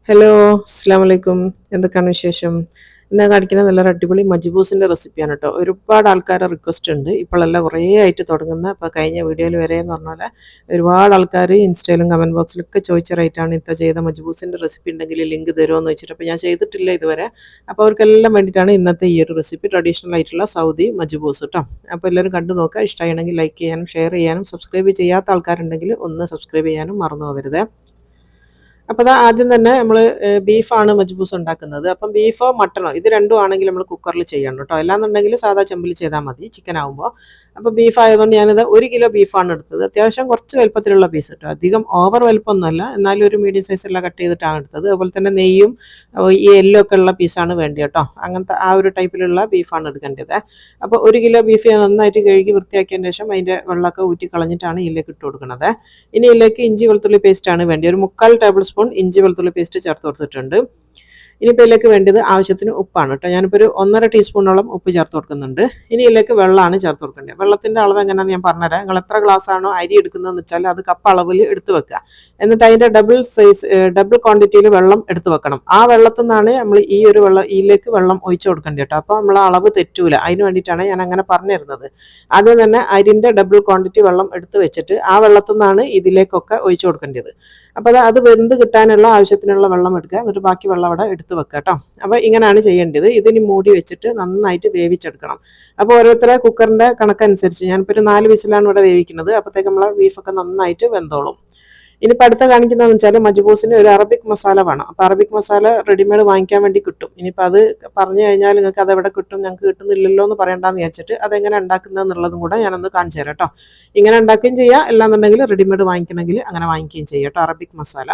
Hello, അസ്സലാമു അലൈക്കും. എന്തൊക്കെയാണ് വിശേഷം? ഇന്ന് ഞാൻ കാണിക്കുന്നത് നല്ലൊരു അടിപൊളി മജ്ബൂസിൻ്റെ റെസിപ്പിയാണ് കേട്ടോ. ഒരുപാട് ആൾക്കാരുടെ റിക്വസ്റ്റ് ഉണ്ട്. ഇപ്പോഴല്ല കുറേ ആയിട്ട് തുടങ്ങുന്ന ഇപ്പോൾ കഴിഞ്ഞ വീഡിയോയിൽ വരെ എന്ന് പറഞ്ഞ പോലെ ഒരുപാട് ആൾക്കാർ ഇൻസ്റ്റയിലും കമൻറ്റ് ബോക്സിലൊക്കെ ചോദിച്ച റേറ്റാണ് ഇത്ത ചെയ്ത മജ്ബൂസിൻ്റെ റെസിപ്പി ഉണ്ടെങ്കിൽ ലിങ്ക് തരുമോ എന്ന് വെച്ചിട്ട്. അപ്പോൾ ഞാൻ ചെയ്തിട്ടില്ല ഇതുവരെ. അപ്പോൾ അവർക്കെല്ലാം വേണ്ടിയിട്ടാണ് ഇന്നത്തെ ഈ ഒരു റെസിപ്പി, ട്രഡീഷണൽ ആയിട്ടുള്ള സൗദി മജ്ബൂസ് കേട്ടോ. അപ്പോൾ എല്ലാവരും കണ്ടു നോക്കുക. ഇഷ്ടമാണെങ്കിൽ ലൈക്ക് ചെയ്യാനും ഷെയർ ചെയ്യാനും സബ്സ്ക്രൈബ് ചെയ്യാത്ത ആൾക്കാരുണ്ടെങ്കിൽ ഒന്ന് സബ്സ്ക്രൈബ് ചെയ്യാനും മറന്നു പോകരുത്. അപ്പോൾ ദാ ആദ്യം തന്നെ നമ്മൾ ബീഫാണ് മജ്ബൂസ് ഉണ്ടാക്കുന്നത്. അപ്പം ബീഫോ മട്ടണോ ഇത് രണ്ടും ആണെങ്കിൽ നമ്മൾ കുക്കറിൽ ചെയ്യണം കേട്ടോ. അല്ലാന്നുണ്ടെങ്കിൽ സാധാ ചെമ്പിൽ ചെയ്താൽ മതി ചിക്കൻ ആകുമ്പോൾ. അപ്പോൾ ബീഫ് ആയതുകൊണ്ട് ഞാനിത് 1 കിലോ ബീഫാണ് എടുത്തത്. അത്യാവശ്യം കുറച്ച് വലുപ്പത്തിലുള്ള പീസ് കേട്ടോ. അധികം ഓവർ വലുപ്പമൊന്നുമല്ല, എന്നാലും ഒരു മീഡിയം സൈസുള്ള കട്ട് ചെയ്തിട്ടാണ് എടുത്തത്. അതുപോലെ തന്നെ നെയ്യും ഈ എല്ലോ ഒക്കെ ഉള്ള പീസാണ് വേണ്ടി കേട്ടോ. അങ്ങനത്തെ ആ ഒരു ടൈപ്പിലുള്ള ബീഫാണ് എടുക്കേണ്ടത്. അപ്പോൾ 1 കിലോ ബീഫ് ഞാൻ നന്നായിട്ട് കഴുകി വൃത്തിയാക്കിയതിന് ശേഷം അതിൻ്റെ വെള്ളമൊക്കെ ഊറ്റി കളഞ്ഞിട്ടാണ് ഇതിലേക്ക് ഇട്ട് കൊടുക്കുന്നത്. ഇനി ഇതിലേക്ക് ഇഞ്ചി വെളുത്തുള്ളി പേസ്റ്റാണ് വേണ്ടി. ഒരു 3/4 ടേബിൾ സ്പൂൺ ഇഞ്ചി വെളുത്തുള്ളി പേസ്റ്റ് ചേർത്ത് കൊടുത്തിട്ടുണ്ട്. ഇനിയിപ്പോൾ ഇതിലേക്ക് വേണ്ടത് ആവശ്യത്തിന് ഉപ്പാണ് കേട്ടോ. ഞാനിപ്പോൾ ഒരു 1.5 ടീസ്പൂണോളം ഉപ്പ് ചേർത്ത് കൊടുക്കുന്നുണ്ട്. ഇനി ഇതിലേക്ക് വെള്ളമാണ് ചേർത്ത് കൊടുക്കേണ്ടത്. വെള്ളത്തിൻ്റെ അളവ് എങ്ങനെയാണെന്ന് ഞാൻ പറഞ്ഞുതരാം. നിങ്ങൾ എത്ര ഗ്ലാസ് ആണോ അരി എടുക്കുന്നതെന്ന് വെച്ചാൽ അത് കപ്പ് അളവിൽ എടുത്ത് വെക്കുക. എന്നിട്ട് അതിൻ്റെ ഡബിൾ ക്വാണ്ടിറ്റിയിൽ വെള്ളം എടുത്ത് വെക്കണം. ആ വെള്ളത്തിൽ നിന്നാണ് നമ്മൾ ഈ ഒരു ഇതിലേക്ക് വെള്ളം ഒഴിച്ചു കൊടുക്കേണ്ടത് കേട്ടോ. അപ്പോൾ നമ്മൾ അളവ് തെറ്റൂല. അതിന് വേണ്ടിയിട്ടാണ് ഞാൻ അങ്ങനെ പറഞ്ഞു തരുന്നത്. ആദ്യം തന്നെ അരിൻ്റെ ഡബിൾ ക്വാണ്ടിറ്റി വെള്ളം എടുത്ത് വെച്ചിട്ട് ആ വെള്ളത്തിൽ നിന്നാണ് ഇതിലേക്കൊക്കെ ഒഴിച്ചു കൊടുക്കേണ്ടത്. അപ്പോൾ അത് വെന്ത് കിട്ടാനുള്ള ആവശ്യത്തിനുള്ള വെള്ളം എടുക്കുക. എന്നിട്ട് ബാക്കി വെള്ളം അവിടെ എടുത്ത് വെക്കുക കേട്ടോ. അപ്പോൾ ഇങ്ങനെയാണ് ചെയ്യേണ്ടത്. ഇതിന് മൂടി വെച്ചിട്ട് നന്നായിട്ട് വേവിച്ചെടുക്കണം. അപ്പോൾ ഓരോരുത്തരെ കുക്കറിൻ്റെ കണക്കനുസരിച്ച് ഞാനിപ്പോൾ ഒരു 4 വിസിലാണ് ഇവിടെ വേവിക്കുന്നത്. അപ്പോഴത്തേക്ക് നമ്മളെ ബീഫൊക്കെ നന്നായിട്ട് വെന്തോളും. ഇനിയിപ്പോൾ അടുത്ത കാണിക്കുന്നതെന്ന് വെച്ചാൽ മജ്ബൂസിന് ഒരു അറബിക് മസാല വേണം. അപ്പോൾ അറബിക് മസാല റെഡിമെയ്ഡ് വാങ്ങിക്കാൻ വേണ്ടി കിട്ടും. ഇനിയിപ്പോൾ അത് പറഞ്ഞു കഴിഞ്ഞാൽ നിങ്ങൾക്ക് അത് എവിടെ കിട്ടും, ഞങ്ങൾക്ക് കിട്ടുന്നില്ലല്ലോ എന്ന് പറയണ്ടെന്ന് വിചാരിച്ചിട്ട് അതെങ്ങനെ ഉണ്ടാക്കുന്നതെന്നുള്ളതും കൂടെ ഞാനൊന്ന് കാണിച്ചു തരാം കേട്ടോ. ഇങ്ങനെ ഉണ്ടാക്കുകയും ചെയ്യാം, അല്ലാന്നുണ്ടെങ്കിൽ റെഡിമെയ്ഡ് വാങ്ങിക്കണമെങ്കിൽ അങ്ങനെ വാങ്ങിക്കുകയും ചെയ്യാം കേട്ടോ. അറബിക് മസാല,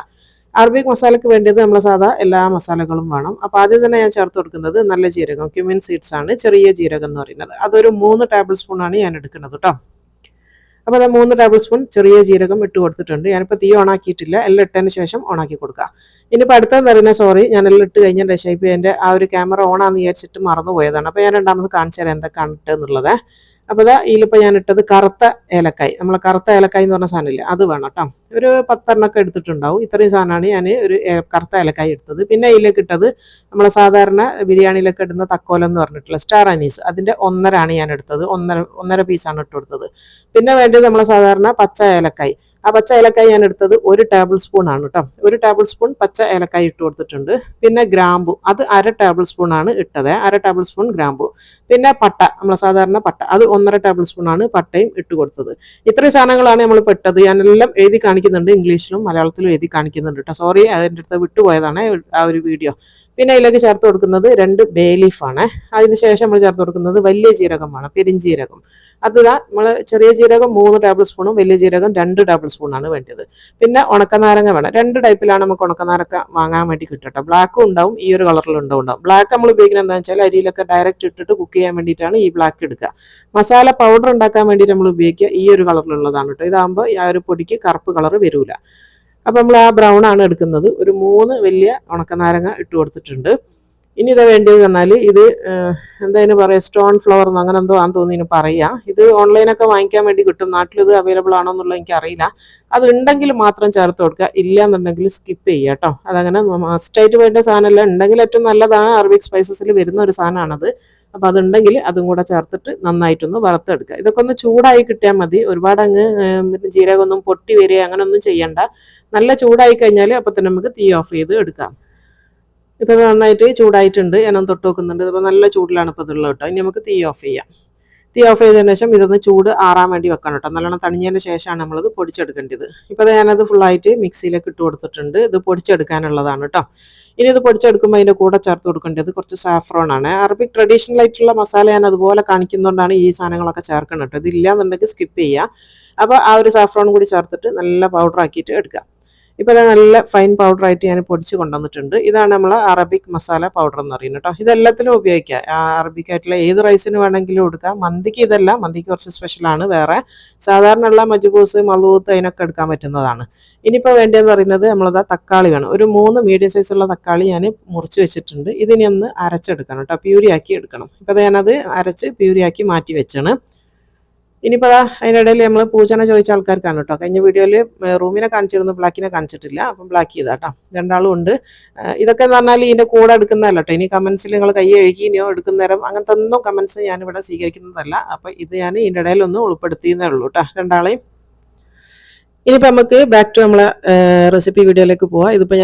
അറബിക് മസാലയ്ക്ക് വേണ്ടത് നമ്മൾ സാധാ എല്ലാ മസാലകളും വേണം. അപ്പോൾ ആദ്യം തന്നെ ഞാൻ ചേർത്ത് കൊടുക്കുന്നത് നല്ല ജീരകം, ക്യുമിൻ സീഡ്സ് ആണ്, ചെറിയ ജീരകം എന്ന് പറയുന്നത്. അതൊരു 3 ടേബിൾ സ്പൂണാണ് ഞാൻ എടുക്കുന്നത് കേട്ടോ. അപ്പോൾ അത് 3 ടേബിൾ സ്പൂൺ ചെറിയ ജീരകം ഇട്ട് കൊടുത്തിട്ടുണ്ട്. ഞാനിപ്പോൾ തീ ഓണാക്കിയിട്ടില്ല, എല്ലാം ഇട്ടതിന് ശേഷം ഓണാക്കി കൊടുക്കുക. ഇനിയിപ്പോൾ അടുത്തതെന്ന് പറയുന്നത്, സോറി, ഞാനെല്ലാം ഇട്ട് കഴിഞ്ഞതിൻ്റെ ശേഷം ഇപ്പോൾ എൻ്റെ ആ ഒരു ക്യാമറ ഓണാന്ന് വിചാരിച്ചിട്ട് മറന്നു പോയതാണ്. അപ്പോൾ ഞാൻ രണ്ടാമത് കാണിച്ചു തരാം എന്തൊക്കെയാണ് ഇട്ടെന്നുള്ളത്. അപ്പോൾ ഇതാ ഇതിലിപ്പോൾ ഞാൻ ഇട്ടത് കറുത്ത ഏലക്കായ്, നമ്മളെ കറുത്ത ഏലക്കായ് എന്ന് പറഞ്ഞ സാധനമില്ലേ, അത് വേണം കേട്ടോ. ഒരു 10 എണ്ണമൊക്കെ എടുത്തിട്ടുണ്ടാവും. ഇത്രയും സാധനമാണ് ഞാൻ ഒരു കറുത്ത ഏലക്കായ് എടുത്തത്. പിന്നെ ഇതിലേക്ക് ഇട്ടത് നമ്മളെ സാധാരണ ബിരിയാണിയിലൊക്കെ ഇടുന്ന തക്കോലം എന്ന് പറഞ്ഞിട്ടുള്ള സ്റ്റാർ അനീസ്, അതിൻ്റെ 1.5 ആണ് ഞാൻ എടുത്തത്. ഒന്നര പീസാണ് ഇട്ട് കൊടുത്തത്. പിന്നെ വേണ്ടത് നമ്മളെ സാധാരണ പച്ച ഏലക്കായ്. ആ പച്ച ഏലക്കായ് ഞാൻ എടുത്തത് 1 ടേബിൾ സ്പൂൺ ആണ് കേട്ടോ. 1 ടേബിൾ സ്പൂൺ പച്ച ഏലക്കായ് ഇട്ട് കൊടുത്തിട്ടുണ്ട്. പിന്നെ ഗ്രാമ്പു, അത് 1/2 ടേബിൾ സ്പൂൺ ആണ് ഇട്ടത്. 1/2 ടേബിൾ സ്പൂൺ ഗ്രാമ്പു. പിന്നെ പട്ട, നമ്മളെ സാധാരണ പട്ട, അത് 1.5 ടേബിൾ സ്പൂൺ ആണ് പട്ടയും ഇട്ട് കൊടുത്തത്. ഇത്രയും സാധനങ്ങളാണ് നമ്മൾ പെട്ടത്. ഞാനെല്ലാം എഴുതി കാണിക്കുന്നുണ്ട്, ഇംഗ്ലീഷിലും മലയാളത്തിലും എഴുതി കാണിക്കുന്നുണ്ട് കേട്ടോ. സോറി, അതിൻ്റെ അടുത്ത് വിട്ടുപോയതാണ് ആ ഒരു വീഡിയോ. പിന്നെ അതിലേക്ക് ചേർത്ത് കൊടുക്കുന്നത് 2 ബേ ലീഫാണ്. അതിന് ശേഷം നമ്മൾ ചേർത്ത് കൊടുക്കുന്നത് വലിയ ജീരകമാണ്, പെരിഞ്ജീരകം. അത് നമ്മൾ ചെറിയ ജീരകം 3 ടേബിൾ സ്പൂണും വലിയ ജീരകം 2 ടേബിൾ സ്പൂണാണ് വേണ്ടത്. പിന്നെ ഉണക്കനാരങ്ങ വേണം. 2 ടൈപ്പിലാണ് നമുക്ക് ഉണക്കനാരക്ക വാങ്ങാൻ വേണ്ടി കിട്ടട്ടെ. ബ്ലാക്കും ഉണ്ടാവും, ഈ ഒരു കളറിലും ഉണ്ടാവും. ബ്ലാക്ക് നമ്മൾ ഉപയോഗിക്കുന്നത് എന്താണെന്ന് വെച്ചാൽ അരിയിലൊക്കെ ഡയറക്റ്റ് ഇട്ടിട്ട് കുക്ക് ചെയ്യാൻ വേണ്ടിയിട്ടാണ് ഈ ബ്ലാക്ക് എടുക്കുക. മസാല പൗഡർ ഉണ്ടാക്കാൻ വേണ്ടിയിട്ട് നമ്മൾ ഉപയോഗിക്കുക ഈ ഒരു കളറിലുള്ളതാണ് കേട്ടോ. ഇതാകുമ്പോൾ ആ ഒരു പൊടിക്ക് കറുപ്പ് കളർ വരില്ല. അപ്പം നമ്മൾ ആ ബ്രൗൺ ആണ് എടുക്കുന്നത്. ഒരു 3 വലിയ ഉണക്കനാരങ്ങ ഇട്ട് കൊടുത്തിട്ടുണ്ട്. ഇനി ഇതാ വേണ്ടത് പറഞ്ഞാൽ ഇത് എന്താ പറയുക, സ്റ്റോൺ ഫ്ലവർ എന്ന് അങ്ങനെ എന്തോ ആണെന്ന് തോന്നി പറയുക. ഇത് ഓൺലൈനൊക്കെ വാങ്ങിക്കാൻ വേണ്ടി കിട്ടും. നാട്ടിൽ ഇത് അവൈലബിൾ ആണോ എന്നുള്ളത് എനിക്കറിയില്ല. അത് ഉണ്ടെങ്കിൽ മാത്രം ചേർത്ത് കൊടുക്കുക, ഇല്ല എന്നുണ്ടെങ്കിൽ സ്കിപ്പ് ചെയ്യുക കേട്ടോ. അതങ്ങനെ മസ്റ്റായിട്ട് വേണ്ട സാധനമല്ല, ഉണ്ടെങ്കിൽ ഏറ്റവും നല്ലതാണ്. അറബിക് സ്പൈസസിൽ വരുന്ന ഒരു സാധനമാണത്. അപ്പോൾ അതുണ്ടെങ്കിൽ അതും കൂടെ ചേർത്തിട്ട് നന്നായിട്ടൊന്ന് വറുത്തെടുക്കുക. ഇതൊക്കെ ഒന്ന് ചൂടായി കിട്ടിയാൽ മതി. ഒരുപാട് അങ്ങ് ജീരകമൊന്നും പൊട്ടി വരിക അങ്ങനെ ഒന്നും ചെയ്യണ്ട. നല്ല ചൂടായി കഴിഞ്ഞാൽ അപ്പോൾ തന്നെ നമുക്ക് തീ ഓഫ് ചെയ്ത് എടുക്കാം. ഇപ്പം നന്നായിട്ട് ചൂടായിട്ടുണ്ട്. ഞാനൊന്ന് തൊട്ട് നോക്കുന്നുണ്ട്. ഇപ്പോൾ നല്ല ചൂടിലാണ് ഇപ്പോൾ ഇതുള്ളത് കേട്ടോ. ഇനി നമുക്ക് തീ ഓഫ് ചെയ്യാം. തീ ഓഫ് ചെയ്തതിന് ശേഷം ഇതൊന്ന് ചൂട് ആറാൻ വേണ്ടി വെക്കണം കേട്ടോ. നല്ലോണം തണിഞ്ഞതിന് ശേഷമാണ് നമ്മളത് പൊടിച്ചെടുക്കേണ്ടത്. ഇപ്പോൾ ഞാനത് ഫുള്ളായിട്ട് മിക്സിയിലേക്ക് ഇട്ട് കൊടുത്തിട്ടുണ്ട്. ഇത് പൊടിച്ചെടുക്കാനുള്ളതാണ് കേട്ടോ. ഇനി ഇത് പൊടിച്ചെടുക്കുമ്പോൾ അതിൻ്റെ കൂടെ ചേർത്ത് കൊടുക്കേണ്ടത് കുറച്ച് സാഫ്രോൺ ആണ്. അറബിക് ട്രഡീഷണൽ ആയിട്ടുള്ള മസാല ഞാൻ അതുപോലെ കാണിക്കുന്നതുകൊണ്ടാണ് ഈ സാധനങ്ങളൊക്കെ ചേർക്കണം കേട്ടോ. ഇതില്ല എന്നുണ്ടെങ്കിൽ സ്കിപ്പ് ചെയ്യുക. അപ്പോൾ ആ ഒരു സാഫ്രോൺ കൂടി ചേർത്തിട്ട് നല്ല പൗഡർ ആക്കിയിട്ട് എടുക്കുക. ഇപ്പോൾ അത് നല്ല ഫൈൻ പൗഡറായിട്ട് ഞാൻ പൊടിച്ച് കൊണ്ടുവന്നിട്ടുണ്ട്. ഇതാണ് നമ്മൾ അറബിക് മസാല പൗഡർ എന്ന് പറയുന്നത് കേട്ടോ. ഇതെല്ലാത്തിനും ഉപയോഗിക്കാം. അറബിക് ആയിട്ടുള്ള ഏത് റൈസിന് വേണമെങ്കിലും എടുക്കാം. മന്തിക്ക് ഇതല്ല, മന്തിക്ക് കുറച്ച് സ്പെഷ്യലാണ്. വേറെ സാധാരണ ഉള്ള മജ്ബൂസ്, മലൂത്ത് അതിനൊക്കെ എടുക്കാൻ പറ്റുന്നതാണ്. ഇനിയിപ്പോൾ വേണ്ടതെന്ന് പറയുന്നത് നമ്മളത് തക്കാളി വേണം. ഒരു 3 മീഡിയം സൈസുള്ള തക്കാളി ഞാൻ മുറിച്ച് വെച്ചിട്ടുണ്ട്. ഇതിനെ ഒന്ന് അരച്ചെടുക്കണം കേട്ടോ, പ്യൂരിയാക്കി എടുക്കണം. ഇപ്പോൾ ഞാനത് അരച്ച് പ്യൂരിയാക്കി മാറ്റി വെച്ചാണ്. ഇനിയിപ്പോൾ അതിനിടയിൽ നമ്മൾ പൂജനെ ചോദിച്ച ആൾക്കാർക്കാണ് കേട്ടോ. കഴിഞ്ഞ വീഡിയോയിൽ റൂമിനെ കാണിച്ചിരുന്നു, ബ്ലാക്കിനെ കാണിച്ചിട്ടില്ല. അപ്പം ബ്ലാക്ക് ചെയ്താ കേട്ടോ, രണ്ടാളും ഉണ്ട്. ഇതൊക്കെ എന്ന് പറഞ്ഞാൽ ഇതിൻ്റെ കൂടെ എടുക്കുന്നതല്ല കേട്ടോ. ഇനി കമൻസിൽ നിങ്ങൾ കൈ കഴുകിയോ എടുക്കുന്ന നേരം അങ്ങനത്തെ ഒന്നും കമൻസ് ഞാനിവിടെ സ്വീകരിക്കുന്നതല്ല. അപ്പം ഇത് ഞാൻ ഇതിൻ്റെ ഇടയിലൊന്ന് ഉൾപ്പെടുത്തിയെന്നേ ഉള്ളൂ കേട്ടോ, രണ്ടാളെയും. ഇനിയിപ്പോൾ നമുക്ക് ബാക്ക് ടു നമ്മളെ റെസിപ്പി വീഡിയോയിലേക്ക് പോവാം. ഇതിപ്പോൾ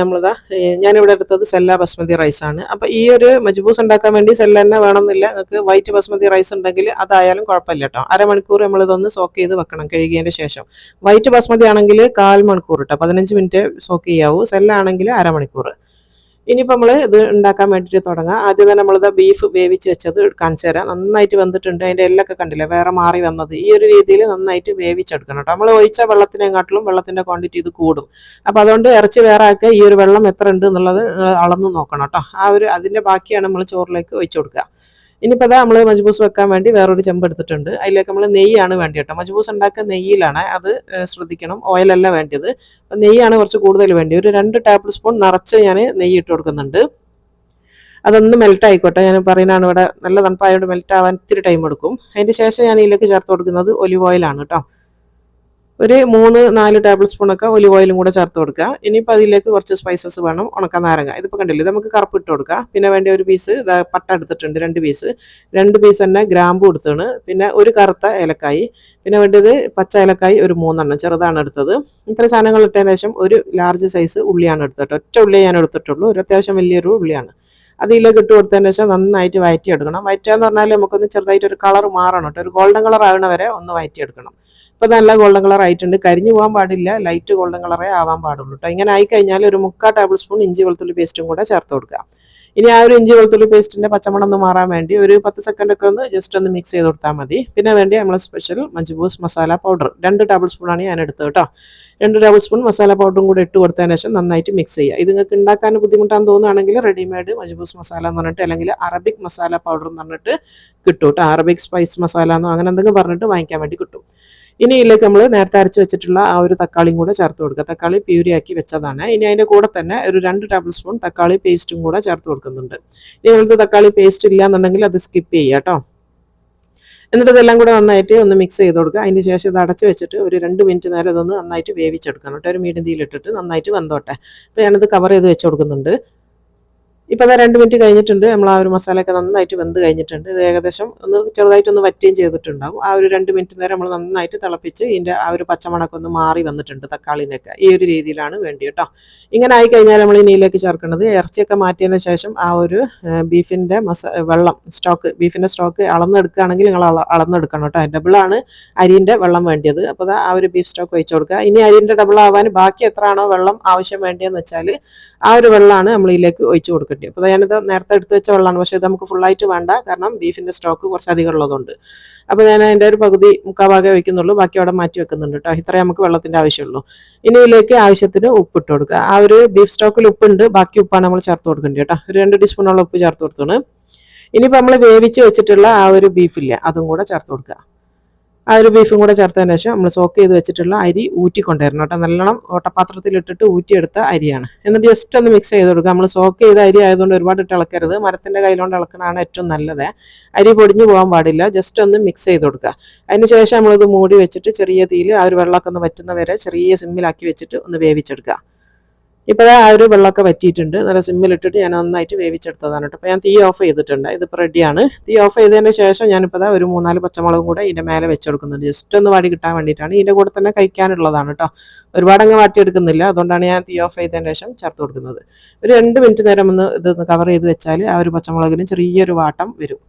ഞാനിവിടെ എടുത്തത് സെല്ല ബസ്മതി റൈസാണ്. അപ്പോൾ ഈ ഒരു മജ്ബൂസ് ഉണ്ടാക്കാൻ വേണ്ടി സെല്ല തന്നെ വേണമെന്നില്ല. നിങ്ങൾക്ക് വൈറ്റ് ബസ്മതി റൈസ് ഉണ്ടെങ്കിൽ അതായാലും കുഴപ്പമില്ല കേട്ടോ. അരമണിക്കൂർ നമ്മളിതൊന്ന് സോക്ക് ചെയ്ത് വെക്കണം കഴുകിയതിൻ്റെ ശേഷം. വൈറ്റ് ബസ്മതി ആണെങ്കിൽ 1/4 മണിക്കൂർ കേട്ടോ, 15 മിനിറ്റ് സോക്ക് ചെയ്യാവൂ. സെല്ല ആണെങ്കിൽ അരമണിക്കൂർ. ഇനിയിപ്പോൾ നമ്മൾ ഇത് ഉണ്ടാക്കാൻ വേണ്ടിയിട്ട് തുടങ്ങാം. ആദ്യം തന്നെ നമ്മളിത് ബീഫ് വേവിച്ച് വെച്ചത് കാണിച്ചു തരാം. നന്നായിട്ട് വെന്തിട്ടുണ്ട്, അതിൻ്റെ എല്ലൊക്കെ കണ്ടില്ലേ വേറെ മാറി വന്നത്. ഈ ഒരു രീതിയിൽ നന്നായിട്ട് വേവിച്ചെടുക്കണം കേട്ടോ. നമ്മൾ ഒഴിച്ച വെള്ളത്തിനെക്കാട്ടിലും വെള്ളത്തിൻ്റെ ക്വാണ്ടിറ്റി ഇത് കൂടും. അപ്പോൾ അതുകൊണ്ട് ഇറച്ചി വേറെ ആക്കുക, ഈ ഒരു വെള്ളം എത്ര ഉണ്ട് എന്നുള്ളത് അളന്ന് നോക്കണം കേട്ടോ. അതിൻ്റെ ബാക്കിയാണ് നമ്മൾ ചോറിലേക്ക് ഒഴിച്ചു കൊടുക്കുക. ഇനിയിപ്പോൾ നമ്മൾ മജ്ബൂസ് വെക്കാൻ വേണ്ടി വേറൊരു ചെമ്പ് എടുത്തിട്ടുണ്ട്. അതിലേക്ക് നമ്മൾ നെയ്യാണ് വേണ്ടി കേട്ടോ. മജ്ബൂസ് ഉണ്ടാക്കുക നെയ്യിലാണ്, അത് ശ്രദ്ധിക്കണം. ഓയിലല്ല വേണ്ടത്, നെയ്യാണ് കുറച്ച് കൂടുതൽ വേണ്ടി. ഒരു 2 ടേബിൾ സ്പൂൺ നിറച്ച് ഞാൻ നെയ്യ് ഇട്ട് കൊടുക്കുന്നുണ്ട്. അതൊന്ന് മെൽറ്റ് ആയിക്കോട്ടെ. ഞാൻ പറയുന്നതാണ്, ഇവിടെ നല്ല തണുപ്പായതുകൊണ്ട് മെൽറ്റ് ആവാൻ ഇത്തിരി ടൈം എടുക്കും. അതിൻ്റെ ശേഷം ഞാൻ ഇതിലേക്ക് ചേർത്ത് കൊടുക്കുന്നത് ഒലിവ് ഓയിലാണ് കേട്ടോ. ഒരു 3-4 ടേബിൾ സ്പൂണൊക്കെ ഒലിവ് ഓയിലും കൂടെ ചേർത്ത് കൊടുക്കുക. ഇനിയിപ്പോൾ അതിലേക്ക് കുറച്ച് സ്പൈസസ് വേണം. ഉണക്ക നാരങ്ങ, ഇതിപ്പോൾ കണ്ടില്ലേ, ഇത് നമുക്ക് കറുപ്പ് ഇട്ട് കൊടുക്കുക. പിന്നെ വേണ്ടി ഒരു പീസ് പട്ട എടുത്തിട്ടുണ്ട്, 2 പീസ് തന്നെ ഗ്രാമ്പു എടുത്താണ്. പിന്നെ ഒരു കറുത്ത ഏലക്കായി, പിന്നെ വേണ്ടത് പച്ച ഏലക്കായി ഒരു 3 ചെറുതാണ് എടുത്തത്. ഇത്ര സാധനങ്ങൾ ഇട്ടതിന് ശേഷം ഒരു ലാർജ് സൈസ് ഉള്ളിയാണ് എടുത്തിട്ട്, ഒറ്റ ഉള്ളിയെ ഞാൻ എടുത്തിട്ടുള്ളൂ, ഒരു അത്യാവശ്യം വലിയൊരു ഉള്ളിയാണ്. അതിലേക്ക് ഇട്ട് കൊടുത്തതിന് ശേഷം നന്നായിട്ട് വഴറ്റിയെടുക്കണം. വഴറ്റുക പറഞ്ഞാൽ നമുക്കൊന്ന് ചെറുതായിട്ട് ഒരു കളർ മാറണം കേട്ടോ. ഒരു ഗോൾഡൻ കളർ ആവണ വരെ ഒന്ന് വഴറ്റിയെടുക്കണം. ഇപ്പം നല്ല ഗോൾഡൻ കളർ ആയിട്ടുണ്ട്. കരിഞ്ഞു പോകാൻ പാടില്ല, ലൈറ്റ് ഗോൾഡൻ കളറേ ആവാൻ പാടുള്ളൂ കേട്ടോ. ഇങ്ങനെ ആയിക്കഴിഞ്ഞാൽ ഒരു 3/4 ടേബിൾ സ്പൂൺ ഇഞ്ചി വെളുത്തുള്ളി പേസ്റ്റും കൂടെ ചേർത്ത് കൊടുക്കുക. ഇനി ആ ഒരു ഇഞ്ചി വെളുത്തുള്ളി പേസ്റ്റിന്റെ പച്ചമണം ഒന്ന് മാറാൻ വേണ്ടി ഒരു 10 സെക്കൻഡ് ഒക്കെ ഒന്ന് ജസ്റ്റ് ഒന്ന് മിക്സ് ചെയ്ത് കൊടുത്താൽ മതി. പിന്നെ വേണ്ടി നമ്മളെ സ്പെഷ്യൽ മജ്ബൂസ് മസാല പൗഡർ 2 ടേബിൾ സ്പൂണാണ് ഞാൻ എടുത്തത് കേട്ടോ. 2 ടേബിൾ സ്പൂൺ മസാല പൗഡറും കൂടെ ഇട്ട് കൊടുത്തതിന് ശേഷം നന്നായിട്ട് മിക്സ് ചെയ്യുക. ഇത് നിങ്ങൾക്ക് ഉണ്ടാക്കാൻ ബുദ്ധിമുട്ടാന്ന് തോന്നുകയാണെങ്കിൽ റെഡിമെയ്ഡ് മജ്ബൂസ് മസാല എന്ന് പറഞ്ഞിട്ട്, അല്ലെങ്കിൽ അറബിക് മസാല പൗഡർ എന്ന് പറഞ്ഞിട്ട് കിട്ടും കേട്ടോ. അറബിക് സ്പൈസ് മസാല എന്നോ അങ്ങനെ എന്തെങ്കിലും പറഞ്ഞിട്ട് വാങ്ങിക്കാൻ വേണ്ടി കിട്ടും. ഇനി ഇതിലേക്ക് നമ്മൾ നേരത്തെ അരച്ച് വെച്ചിട്ടുള്ള ആ ഒരു തക്കാളിയും കൂടെ ചേർത്ത് കൊടുക്കുക. തക്കാളി പ്യൂരിയാക്കി വെച്ചതാണ്. ഇനി അതിൻ്റെ കൂടെ തന്നെ ഒരു 2 ടേബിൾ സ്പൂൺ തക്കാളി പേസ്റ്റും കൂടെ ചേർത്ത് കൊടുക്കുന്നുണ്ട്. ഇനി നിങ്ങൾക്ക് തക്കാളി പേസ്റ്റ് ഇല്ല എന്നുണ്ടെങ്കിൽ അത് സ്കിപ്പ് ചെയ്യുക കേട്ടോ. എന്നിട്ട് ഇതെല്ലാം കൂടെ നന്നായിട്ട് ഒന്ന് മിക്സ് ചെയ്ത് കൊടുക്കുക. അതിന് ശേഷം ഇത് അടച്ച് വെച്ചിട്ട് ഒരു 2 മിനിറ്റ് നേരം ഇതൊന്ന് നന്നായിട്ട് വേവിച്ചെടുക്കണം കേട്ടോ. ഒരു മീഡിയം തീയിലിട്ടിട്ട് നന്നായിട്ട് വെന്തോട്ടെ. അപ്പോൾ ഞാനിത് കവർ ചെയ്ത് വെച്ച് കൊടുക്കുന്നുണ്ട്. ഇപ്പോൾ അതാ 2 മിനിറ്റ് കഴിഞ്ഞിട്ടുണ്ട്. നമ്മൾ ആ ഒരു മസാലയൊക്കെ നന്നായിട്ട് വെന്ത് കഴിഞ്ഞിട്ടുണ്ട്. ഇത് ഏകദേശം ഒന്ന് ചെറുതായിട്ടൊന്ന് വറ്റുകയും ചെയ്തിട്ടുണ്ടാവും. ആ ഒരു 2 മിനിറ്റ് നേരം നമ്മൾ നന്നായിട്ട് തിളപ്പിച്ച് ഇതിൻ്റെ ആ ഒരു പച്ചമണമൊക്കെ ഒന്ന് മാറി വന്നിട്ടുണ്ട്. തക്കാളിൻ്റെയൊക്കെ ഈ ഒരു രീതിയിലാണ് വേണ്ടി കേട്ടോ. ഇങ്ങനെ ആയിക്കഴിഞ്ഞാൽ നമ്മൾ ഇനിയിലേക്ക് ചേർക്കുന്നത്, ഇറച്ചിയൊക്കെ മാറ്റിയതിന് ശേഷം ആ ഒരു ബീഫിൻ്റെ വെള്ളം ബീഫിൻ്റെ സ്റ്റോക്ക് അളന്നെടുക്കുകയാണെങ്കിൽ നിങ്ങൾ അളന്നെടുക്കണം കേട്ടോ. ഡബിളാണ് അരിൻ്റെ വെള്ളം വേണ്ടിയത്. അപ്പോൾ ആ ഒരു ബീഫ് സ്റ്റോക്ക് ഒഴിച്ച് കൊടുക്കുക. ഇനി അരിൻ്റെ ഡബിൾ ആവാൻ ബാക്കി എത്രയാണോ വെള്ളം ആവശ്യം വേണ്ടിയെന്ന് വെച്ചാൽ ആ ഒരു വെള്ളമാണ് നമ്മൾ ഇതിലേക്ക് ഒഴിച്ച് കൊടുക്കേണ്ടത്. അപ്പോൾ ഞാനിത് നേരത്തെ എടുത്ത് വെച്ച വെള്ളമാണ്, പക്ഷേ ഇത് നമുക്ക് ഫുള്ളായിട്ട് വേണ്ട, കാരണം ബീഫിൻ്റെ സ്റ്റോക്ക് കുറച്ച് അധികം ഉള്ളതുകൊണ്ട്. അപ്പോൾ ഞാൻ അതിൻ്റെ ഒരു പകുതി 3/4 ഭാഗമേ വയ്ക്കുന്നുള്ളൂ, ബാക്കി അവിടെ മാറ്റി വെക്കുന്നുണ്ട് കേട്ടോ. ഇത്രയും നമുക്ക് വെള്ളത്തിൻ്റെ ആവശ്യമുള്ളൂ. ഇനി ഇതിലേക്ക് ആവശ്യത്തിന് ഉപ്പിട്ട് കൊടുക്കുക. ആ ഒരു ബീഫ് സ്റ്റോക്കിൽ ഉപ്പുണ്ട്, ബാക്കി ഉപ്പാണ് നമ്മൾ ചേർത്ത് കൊടുക്കേണ്ടത് കേട്ടോ. ഒരു 2 ടീസ്പൂണോളം ഉപ്പ് ചേർത്ത് കൊടുത്താണ്. ഇനിയിപ്പോൾ നമ്മൾ വേവിച്ച് വെച്ചിട്ടുള്ള ആ ഒരു ബീഫില്ല, അതും കൂടെ ചേർത്ത് കൊടുക്കുക. ആ ഒരു ബീഫും കൂടെ ചേർത്തതിന് ശേഷം നമ്മൾ സോക്ക് ചെയ്ത് വെച്ചിട്ടുള്ള അരി ഊറ്റിക്കൊണ്ടുവരണം കേട്ടോ. നല്ലോണം ഓട്ടപാത്രത്തിലിട്ടിട്ട് ഊറ്റിയെടുത്ത അരിയാണ്. എന്നിട്ട് ജസ്റ്റ് ഒന്ന് മിക്സ് ചെയ്ത് കൊടുക്കുക. നമ്മൾ സോക്ക് ചെയ്ത അരി ആയതുകൊണ്ട് ഒരുപാട് ഇട്ട് ഇളക്കരുത്, മരത്തിൻ്റെ കയ്യിലോണ്ട് ഇളക്കണതാണ് ഏറ്റവും നല്ലത്. അരി പൊടിഞ്ഞു പോകാൻ പാടില്ല. ജസ്റ്റ് ഒന്ന് മിക്സ് ചെയ്ത് കൊടുക്കുക. അതിന് ശേഷം നമ്മളിത് മൂടി വെച്ചിട്ട് ചെറിയ തീയിൽ ആ ഒരു വെള്ളമൊക്കെ ഒന്ന് വറ്റുന്ന വരെ ചെറിയ സിമ്മിലാക്കി വെച്ചിട്ട് ഒന്ന് വേവിച്ചെടുക്കുക. ഇപ്പോൾ ആ ഒരു വെള്ളമൊക്കെ വറ്റിയിട്ടുണ്ട്. നല്ല സിമ്മിലിട്ടിട്ട് ഞാൻ നന്നായിട്ട് വേവിച്ചെടുത്തതാണ് കേട്ടോ. അപ്പോൾ ഞാൻ തീ ഓഫ് ചെയ്തിട്ടുണ്ട്. ഇതിപ്പോൾ റെഡിയാണ്. തീ ഓഫ് ചെയ്തതിന് ശേഷം ഞാനിപ്പോൾ ഒരു 3-4 പച്ചമുളകും കൂടെ ഇതിൻ്റെ മേലെ വെച്ച് കൊടുക്കുന്നുണ്ട്. ജസ്റ്റ് ഒന്ന് വാടി കിട്ടാൻ വേണ്ടിയിട്ടാണ്. ഇതിൻ്റെ കൂടെ തന്നെ കഴിക്കാനുള്ളതാണ് കേട്ടോ. ഒരുപാട് അങ്ങ് വാട്ടിയെടുക്കുന്നില്ല, അതുകൊണ്ടാണ് ഞാൻ തീ ഓഫ് ചെയ്തതിന് ശേഷം ചേർത്ത് കൊടുക്കുന്നത്. ഒരു 2 മിനിറ്റ് നേരം ഒന്ന് ഇതൊന്ന് കവർ ചെയ്ത് വെച്ചാൽ ആ ഒരു പച്ചമുളകിന് ചെറിയൊരു വാട്ടം വരും.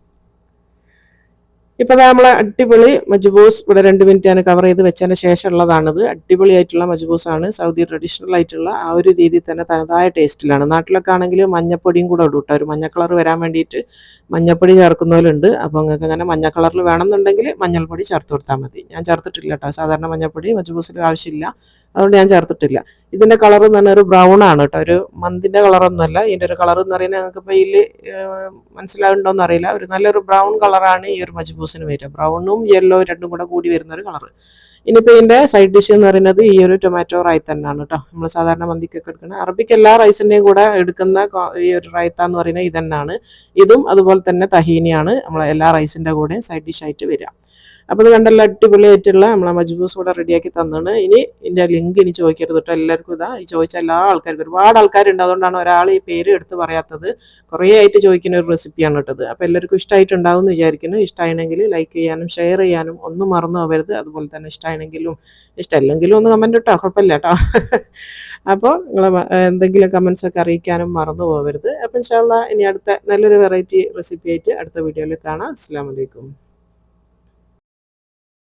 ഇപ്പോൾ നമ്മളെ അടിപൊളി മജ്ബൂസ് ഇവിടെ 2 മിനിറ്റ് ഞാൻ കവർ ചെയ്ത് വെച്ചതിന് ശേഷമുള്ളതാണിത്. അടിപൊളിയായിട്ടുള്ള മജ്ബൂസാണ്. സൗദി ട്രഡീഷണൽ ആയിട്ടുള്ള ആ ഒരു രീതിയിൽ തന്നെ തനതായ ടേസ്റ്റിലാണ്. നാട്ടിലൊക്കെ ആണെങ്കിൽ മഞ്ഞപ്പൊടിയും കൂടെ ഇടും കേട്ടോ. ഒരു മഞ്ഞ കളർ വരാൻ വേണ്ടിയിട്ട് മഞ്ഞപ്പൊടി ചേർക്കുന്നവരുണ്ട്. അപ്പോൾ നിങ്ങൾക്ക് അങ്ങനെ മഞ്ഞ കളറിൽ വേണമെന്നുണ്ടെങ്കിൽ മഞ്ഞൾപ്പൊടി ചേർത്ത് കൊടുത്താൽ മതി. ഞാൻ ചേർത്തിട്ടില്ല കേട്ടോ. സാധാരണ മഞ്ഞപ്പൊടി മജ്ബൂസിൽ ആവശ്യമില്ല, അതുകൊണ്ട് ഞാൻ ചേർത്തിട്ടില്ല. ഇതിൻ്റെ കളർ എന്ന് പറഞ്ഞാൽ ഒരു ബ്രൗൺ ആണ് കേട്ടോ. ഒരു മന്തിൻ്റെ കളറൊന്നുമല്ല. ഇതിൻ്റെ ഒരു കളർ എന്ന് പറയുന്നത് ഞങ്ങൾക്ക് ഇപ്പോൾ ഇതിൽ മനസ്സിലാവുന്നുണ്ടോയെന്ന് അറിയില്ല. ഒരു നല്ലൊരു ബ്രൗൺ കളറാണ് ഈ ഒരു മജ്ബൂസിന് വരിക. ബ്രൗണും യെല്ലോ രണ്ടും കൂടെ കൂടി വരുന്ന ഒരു കളർ. ഇനിയിപ്പോൾ ഇതിൻ്റെ സൈഡ് ഡിഷ് എന്ന് പറയുന്നത് ഈ ഒരു ടൊമാറ്റോ റൈത്ത തന്നെയാണ് കേട്ടോ. നമ്മൾ സാധാരണ മന്തിക്കൊക്കെ എടുക്കുന്ന അറബിക്ക് എല്ലാ റൈസിൻ്റെയും കൂടെ എടുക്കുന്ന ഈ ഒരു റൈത്ത എന്ന് പറയുന്നത് ഇതന്നെയാണ്. ഇതും അതുപോലെ തന്നെ തഹീനിയാണ് നമ്മൾ എല്ലാ റൈസിൻ്റെ കൂടെ സൈഡ് ഡിഷായിട്ട് വരിക. അപ്പോൾ ഇത് കണ്ടല്ലോ, അടിപൊളിയായിട്ടുള്ള നമ്മളെ മജ്ബൂസ് കൂടെ റെഡിയാക്കി തന്നാണ്. ഇനി ഇതിൻ്റെ ലിങ്ക് ഇനി ചോദിക്കരുത് കേട്ടോ, എല്ലാവർക്കും ഇതാ ഈ ചോദിച്ച എല്ലാ ആൾക്കാർക്കും, ഒരുപാട് ആൾക്കാരുണ്ട്, അതുകൊണ്ടാണ് ഒരാൾ ഈ പേര് എടുത്ത് പറയാത്തത്. കുറേ ആയിട്ട് ചോദിക്കുന്ന ഒരു റെസിപ്പിയാണ് കേട്ടത്. അപ്പോൾ എല്ലാവർക്കും ഇഷ്ടമായിട്ടുണ്ടാവും എന്ന് വിചാരിക്കുന്നു. ഇഷ്ടമാണെങ്കിൽ ലൈക്ക് ചെയ്യാനും ഷെയർ ചെയ്യാനും ഒന്നും മറന്നു പോകരുത്. അതുപോലെ തന്നെ ഇഷ്ടമാണെങ്കിലും ഇഷ്ടമല്ലെങ്കിലും ഒന്ന് കമൻറ്റ് ഇട്ടോ, കുഴപ്പമില്ല കേട്ടോ. അപ്പോൾ നിങ്ങൾ എന്തെങ്കിലും കമൻസ് ഒക്കെ അറിയിക്കാനും മറന്നു പോകരുത്. അപ്പോൾ ഇൻഷാ അല്ലാഹ് ഇനി അടുത്ത നല്ലൊരു വെറൈറ്റി റെസിപ്പി ആയിട്ട് അടുത്ത വീഡിയോയിൽ കാണാം. അസ്സലാമു അലൈക്കും.